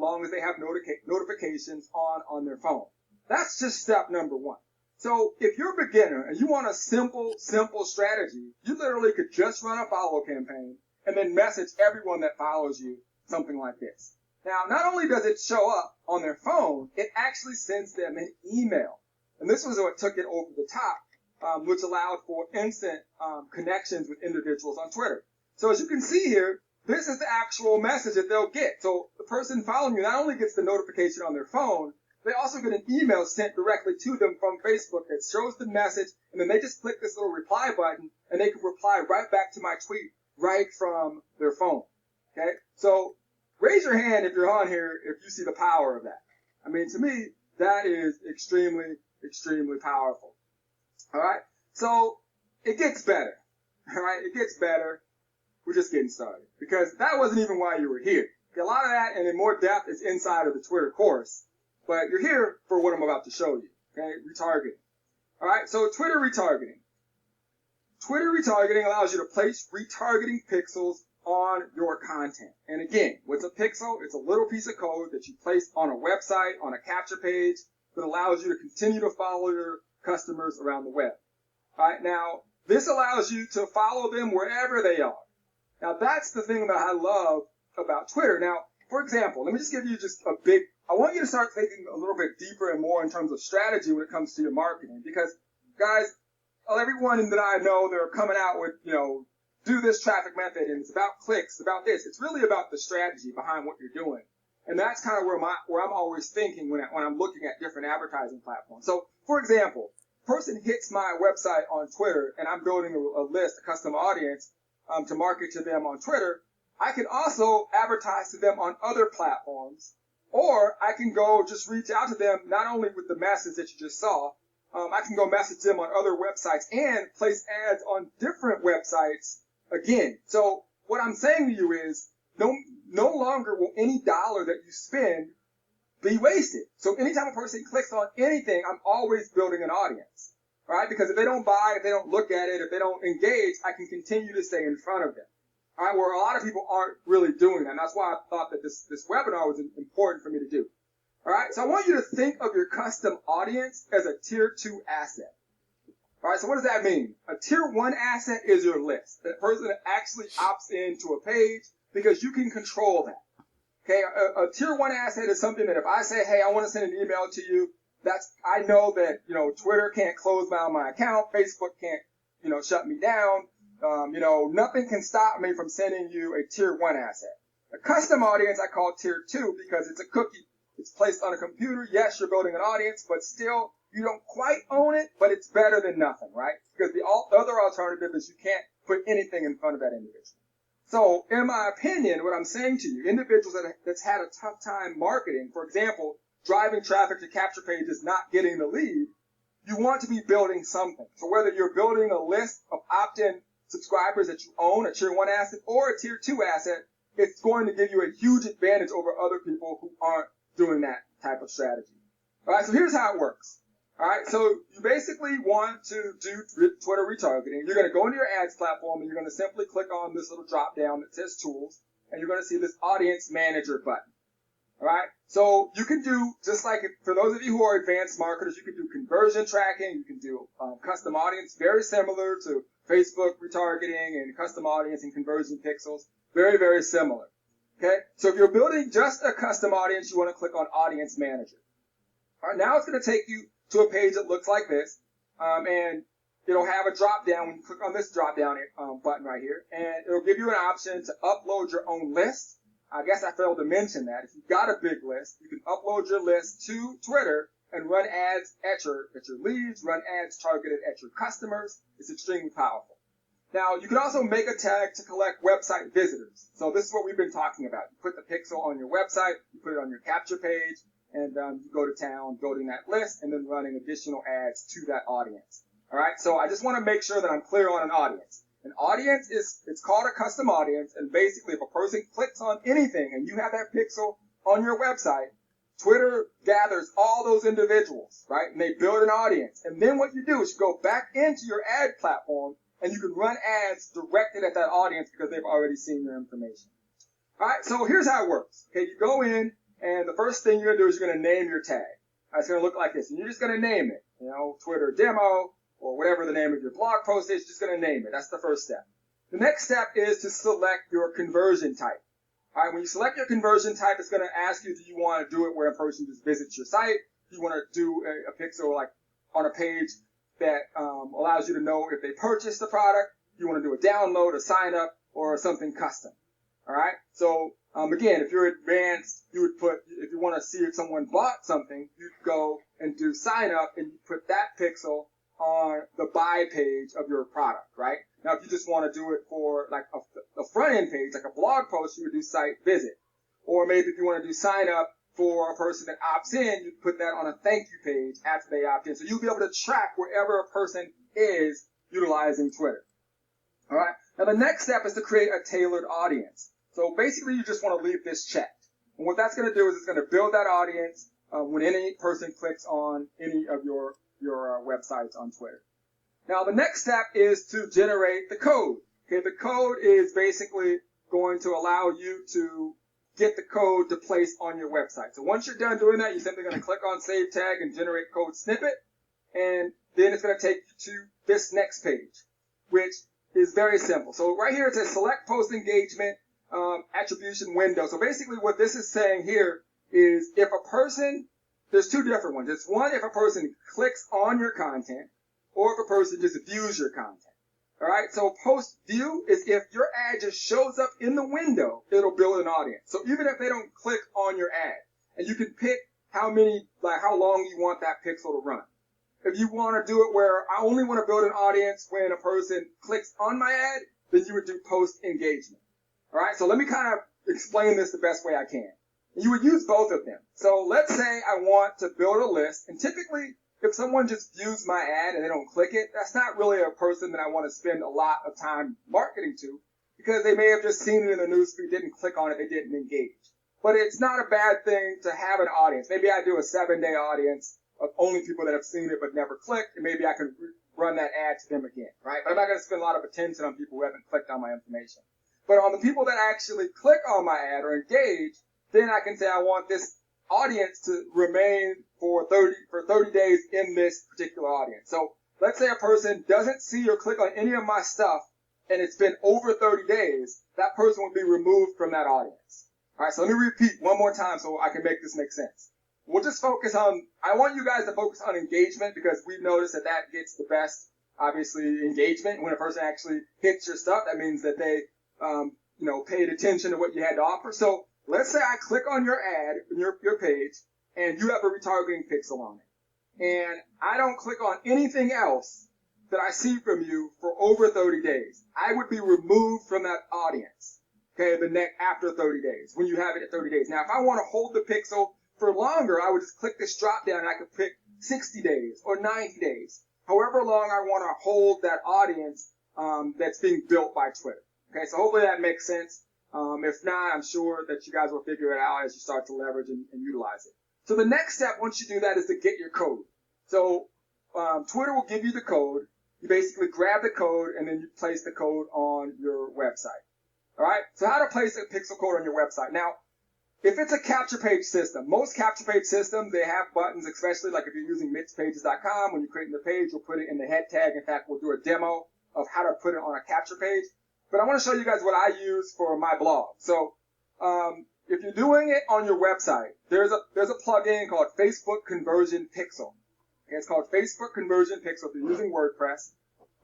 long as they have notifications on their phone. That's just step number one. So if you're a beginner and you want a simple strategy, you literally could just run a follow campaign and then message everyone that follows you something like this. Now, not only does it show up on their phone, it actually sends them an email. And this was what took it over the top, which allowed for instant connections with individuals on Twitter. So as you can see here, this is the actual message that they'll get. So the person following you not only gets the notification on their phone, they also get an email sent directly to them from Facebook that shows the message, and then they just click this little reply button, and they can reply right back to my tweet right from their phone. Okay? So raise your hand if you're on here if you see the power of that. I mean, to me, that is extremely, extremely powerful. All right? So it gets better. All right? It gets better. We're just getting started because that wasn't even why you were here. Okay, a lot of that and in more depth is inside of the Twitter course, but you're here for what I'm about to show you. Okay, retargeting. All right, so Twitter retargeting. Twitter retargeting allows you to place retargeting pixels on your content. And again, what's a pixel? It's a little piece of code that you place on a website, on a capture page, that allows you to continue to follow your customers around the web. All right, now this allows you to follow them wherever they are. Now, that's the thing that I love about Twitter. Now, for example, let me just give you I want you to start thinking a little bit deeper and more in terms of strategy when it comes to your marketing. Because, guys, everyone that I know, they're coming out with, do this traffic method, and it's about clicks, about this. It's really about the strategy behind what you're doing. And that's kind of where I'm always thinking when I'm looking at different advertising platforms. So, for example, a person hits my website on Twitter, and I'm building a list, a custom audience, to market to them on Twitter. I can also advertise to them on other platforms, or I can go just reach out to them not only with the message that you just saw, I can go message them on other websites and place ads on different websites again. So what I'm saying to you is no longer will any dollar that you spend be wasted. So anytime a person clicks on anything, I'm always building an audience. Right? Because if they don't buy, if they don't look at it, if they don't engage, I can continue to stay in front of them. All right? Where a lot of people aren't really doing that. And that's why I thought that this webinar was important for me to do. All right? So I want you to think of your custom audience as a tier 2 asset. All right? So what does that mean? A tier 1 asset is your list. That person that actually opts into a page because you can control that. Okay? A tier 1 asset is something that if I say, hey, I want to send an email to you, I know that, Twitter can't close down my account. Facebook can't, shut me down. Nothing can stop me from sending you a tier 1 asset. A custom audience I call tier 2 because it's a cookie. It's placed on a computer. Yes, you're building an audience, but still you don't quite own it, but it's better than nothing, right? Because the other alternative is you can't put anything in front of that individual. So in my opinion, what I'm saying to you, individuals that's had a tough time marketing, for example, driving traffic to capture pages, not getting the lead, you want to be building something. So whether you're building a list of opt-in subscribers that you own, a tier 1 asset, or a tier 2 asset, it's going to give you a huge advantage over other people who aren't doing that type of strategy. All right, so here's how it works. All right, so you basically want to do Twitter retargeting. You're going to go into your ads platform, and you're going to simply click on this little drop down that says Tools, and you're going to see this Audience Manager button. All right, so you can do, just like for those of you who are advanced marketers, you can do conversion tracking, you can do custom audience, very similar to Facebook retargeting and custom audience and conversion pixels, very, very similar. Okay, so if you're building just a custom audience, you want to click on Audience Manager. All right, now it's going to take you to a page that looks like this, and it'll have a drop down when you click on this drop down button right here, and it'll give you an option to upload your own list. I guess I failed to mention that. If you've got a big list, you can upload your list to Twitter and run ads at your leads, run ads targeted at your customers. It's extremely powerful. Now, you can also make a tag to collect website visitors. So this is what we've been talking about. You put the pixel on your website, you put it on your capture page, and you go to town building that list and then running additional ads to that audience. All right, so I just want to make sure that I'm clear on an audience. An audience it's called a custom audience, and basically if a person clicks on anything and you have that pixel on your website, Twitter gathers all those individuals, right? And they build an audience. And then what you do is you go back into your ad platform and you can run ads directed at that audience because they've already seen your information. All right, so here's how it works. Okay, you go in And the first thing you're going to do is you're going to name your tag. It's going to look like this. And you're just going to name it. Twitter demo or whatever the name of your blog post is, just going to name it. That's the first step. The next step is to select your conversion type. All right, when you select your conversion type, it's going to ask you, do you want to do it where a person just visits your site? Do you want to do a pixel like on a page that allows you to know if they purchased the product? Do you want to do a download, a sign up, or something custom? All right. So again, if you're advanced, you would put, if you want to see if someone bought something, you'd go and do sign up and you put that pixel on the buy page of your product, right? Now, if you just want to do it for like a front end page, like a blog post, you would do site visit. Or maybe if you want to do sign up for a person that opts in, you put that on a thank you page after they opt in. So you'll be able to track wherever a person is utilizing Twitter. All right. Now, the next step is to create a tailored audience. So basically, you just want to leave this checked. And what that's going to do is it's going to build that audience when any person clicks on any of your websites on Twitter. Now, the next step is to generate the code. Okay, the code is basically going to allow you to get the code to place on your website. So once you're done doing that, you're simply going to click on Save Tag and Generate Code Snippet. And then it's going to take you to this next page, which is very simple. So right here it says Select Post Engagement Attribution Window. So basically what this is saying here is if a person, there's two different ones. It's one, if a person clicks on your content, or if a person just views your content. All right, so post view is if your ad just shows up in the window, it'll build an audience. So even if they don't click on your ad, and you can pick how long you want that pixel to run. If you want to do it where I only want to build an audience when a person clicks on my ad, then you would do post engagement. All right, so let me kind of explain this the best way I can. You would use both of them. So let's say I want to build a list, and typically if someone just views my ad and they don't click it, that's not really a person that I want to spend a lot of time marketing to, because they may have just seen it in the newsfeed, didn't click on it, they didn't engage. But it's not a bad thing to have an audience. Maybe I do a 7-day audience of only people that have seen it but never clicked, and maybe I can run that ad to them again, right? But I'm not going to spend a lot of attention on people who haven't clicked on my information. But on the people that actually click on my ad or engage, then I can say I want this audience to remain for 30 days in this particular audience. So let's say a person doesn't see or click on any of my stuff and it's been over 30 days, that person will be removed from that audience. All right, so let me repeat one more time so I can make this make sense. We'll just focus on, I want you guys to focus on engagement because we've noticed that that gets the best, obviously, engagement. When a person actually hits your stuff, that means that they, paid attention to what you had to offer. So let's say I click on your ad, your page, and you have a retargeting pixel on it. And I don't click on anything else that I see from you for over 30 days. I would be removed from that audience, okay, after 30 days, when you have it at 30 days. Now, if I want to hold the pixel for longer, I would just click this drop down and I could pick 60 days or 90 days, however long I want to hold that audience that's being built by Twitter. Okay, so hopefully that makes sense. If not, I'm sure that you guys will figure it out as you start to leverage and utilize it. So the next step, once you do that, is to get your code. So Twitter will give you the code. You basically grab the code, and then you place the code on your website. All right? So how to place a pixel code on your website. Now, if it's a capture page system, most capture page systems, they have buttons, especially like if you're using mixpages.com, when you're creating the page, you'll put it in the head tag. In fact, we'll do a demo of how to put it on a capture page. But I want to show you guys what I use for my blog. So if you're doing it on your website, there's a plugin called Facebook Conversion Pixel. Okay, it's called Facebook Conversion Pixel if you're using WordPress.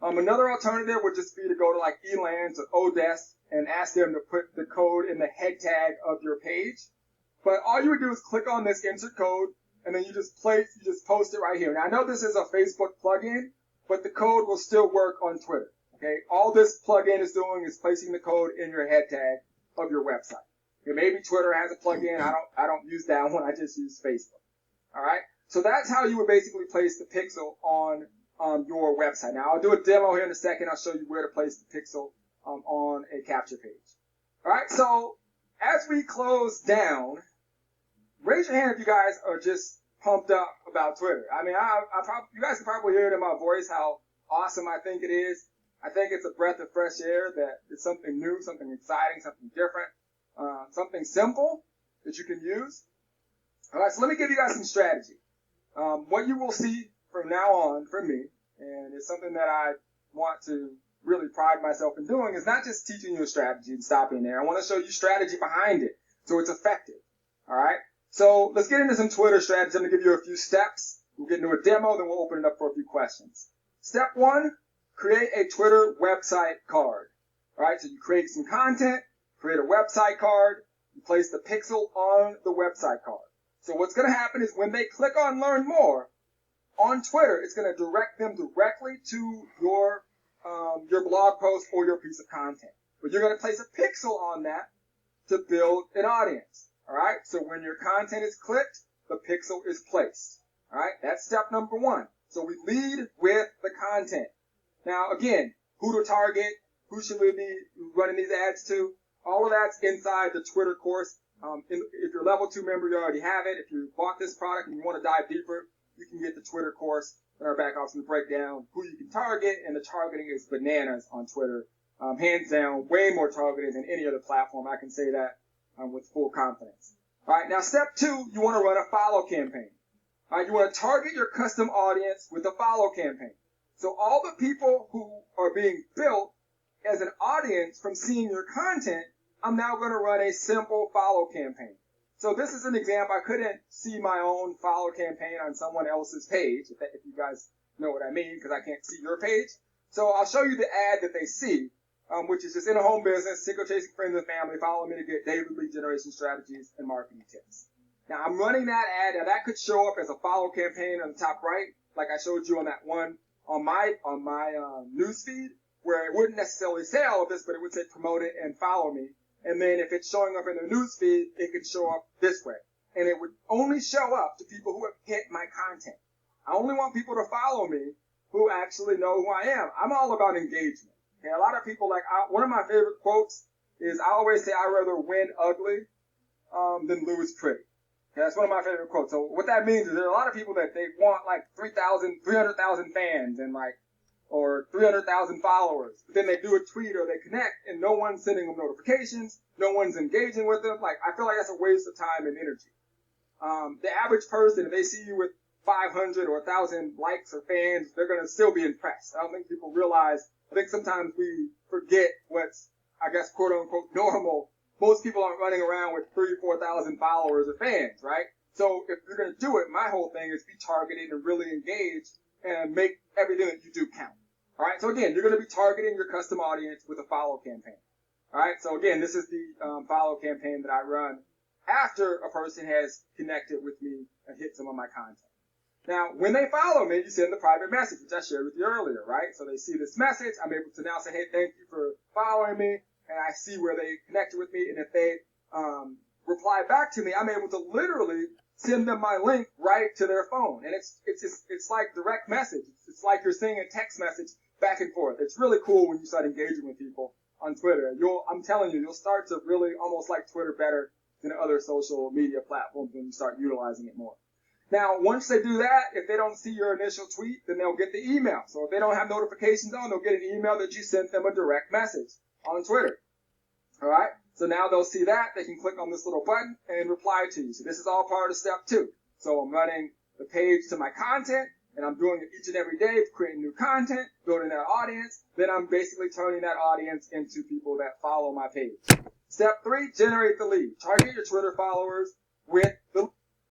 Another alternative would just be to go to like Elance or Odesk and ask them to put the code in the head tag of your page. But all you would do is click on this insert code, and then you just post it right here. Now I know this is a Facebook plugin, but the code will still work on Twitter. Okay, all this plugin is doing is placing the code in your head tag of your website. Okay, maybe Twitter has a plugin. I don't use that one. I just use Facebook. All right, so that's how you would basically place the pixel on your website. Now I'll do a demo here in a second. I'll show you where to place the pixel on a capture page. All right, so as we close down, raise your hand if you guys are just pumped up about Twitter. I mean, you guys can probably hear it in my voice how awesome I think it is. I think it's a breath of fresh air, that it's something new, something exciting, something different, something simple that you can use. All right, so let me give you guys some strategy. What you will see from now on from me, and it's something that I want to really pride myself in doing, is not just teaching you a strategy and stopping there. I want to show you strategy behind it so it's effective. All right, so let's get into some Twitter strategy. I'm going to give you a few steps. We'll get into a demo, then we'll open it up for a few questions. Step 1, create a Twitter website card. All right, so you create some content, create a website card, you place the pixel on the website card. So what's going to happen is when they click on Learn More on Twitter, it's going to direct them directly to your blog post or your piece of content. But you're going to place a pixel on that to build an audience. All right, so when your content is clicked, the pixel is placed. All right, that's step number 1. So we lead with the content. Now, again, who to target, who should we be running these ads to? All of that's inside the Twitter course. If you're a level 2 member, you already have it. If you bought this product and you want to dive deeper, you can get the Twitter course in our back office and break down who you can target. And the targeting is bananas on Twitter. Hands down, way more targeted than any other platform. I can say that with full confidence. All right, now step 2, you want to run a follow campaign. All right, you want to target your custom audience with a follow campaign. So all the people who are being built as an audience from seeing your content, I'm now going to run a simple follow campaign. So this is an example. I couldn't see my own follow campaign on someone else's page, if you guys know what I mean, because I can't see your page. So I'll show you the ad that they see, which is just in a home business, single chasing friends and family, follow me to get daily lead generation strategies and marketing tips. Now I'm running that ad. Now that could show up as a follow campaign on the top right, like I showed you on that one on my news feed, where it wouldn't necessarily say all of this, but it would say promote it and follow me. And then if it's showing up in the news feed, it could show up this way. And it would only show up to people who have hit my content. I only want people to follow me who actually know who I am. I'm all about engagement. Okay, a lot of people one of my favorite quotes is I always say I'd rather win ugly than lose pretty. Okay, that's one of my favorite quotes. So what that means is there are a lot of people that they want like 300,000 fans and or 300,000 followers. But then they do a tweet or they connect and no one's sending them notifications. No one's engaging with them. I feel like that's a waste of time and energy. The average person, if they see you with 500 or 1,000 likes or fans, they're going to still be impressed. I don't think people realize, I think sometimes we forget what's, I guess, quote unquote, normal. Most people aren't running around with 3,000 or 4,000 followers or fans, right? So if you're going to do it, my whole thing is be targeted and really engaged and make everything that you do count. All right, so again, you're going to be targeting your custom audience with a follow campaign. All right, so again, this is the follow campaign that I run after a person has connected with me and hit some of my content. Now, when they follow me, you send the private message, which I shared with you earlier, right? So they see this message. I'm able to now say, hey, thank you for following me. And I see where they connected with me. And if they reply back to me, I'm able to literally send them my link right to their phone. And it's like direct message. It's like you're sending a text message back and forth. It's really cool when you start engaging with people on Twitter. I'm telling you, you'll start to really almost like Twitter better than other social media platforms when you start utilizing it more. Now, once they do that, if they don't see your initial tweet, then they'll get the email. So if they don't have notifications on, they'll get an email that you sent them a direct message on Twitter. All right? So now they'll see that. They can click on this little button and reply to you. So this is all part of step 2. So I'm running the page to my content, and I'm doing it each and every day, creating new content, building that audience. Then I'm basically turning that audience into people that follow my page. Step 3, generate the lead. Target your Twitter followers with